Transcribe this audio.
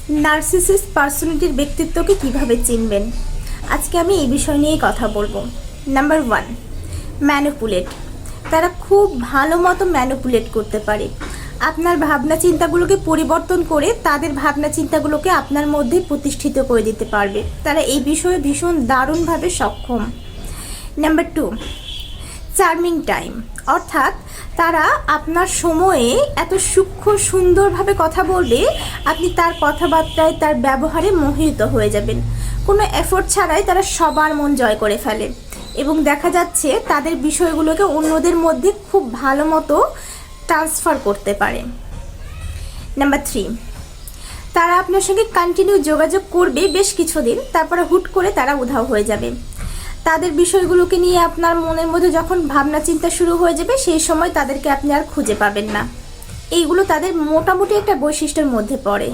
Narcissist পার্সোনালিটির ব্যক্তিত্বকে কিভাবে চিনবেন, আজকে আমি এই বিষয় নিয়েই কথা বলবো। Number 1, manipulate. তারা খুব ভালো মতো ম্যানিপুলেট করতে পারে। আপনার ভাবনা চিন্তাগুলোকে পরিবর্তন করে তাদের ভাবনা চিন্তাগুলোকে আপনার মধ্যে প্রতিষ্ঠিত করে দিতে পারবে। তারা এই বিষয়ে ভীষণ দারুণভাবে সক্ষম। Number 2, charming time. অর্থাৎ তারা আপনার সময়ে এত সূক্ষ্ম সুন্দরভাবে কথা বলবে, আপনি তার কথাবার্তায় তার ব্যবহারে মোহিত হয়ে যাবেন। কোনো এফোর্ট ছাড়াই তারা সবার মন জয় করে ফেলে এবং দেখা যাচ্ছে তাদের বিষয়গুলোকে অন্যদের মধ্যে খুব ভালো মতো ট্রান্সফার করতে পারে। নাম্বার 3, তারা আপনার সঙ্গে কন্টিনিউ যোগাযোগ করবে বেশ কিছুদিন, তারপরে হুট করে তারা উধাও হয়ে যাবে। তাদের বিষয়গুলোকে নিয়ে আপনার মনের মধ্যে যখন ভাবনা চিন্তা শুরু হয়ে যাবে, সেই সময় তাদেরকে আপনি আর খুঁজে পাবেন না। এইগুলো তাদের মোটামুটি একটা বৈশিষ্ট্যের মধ্যে পড়ে।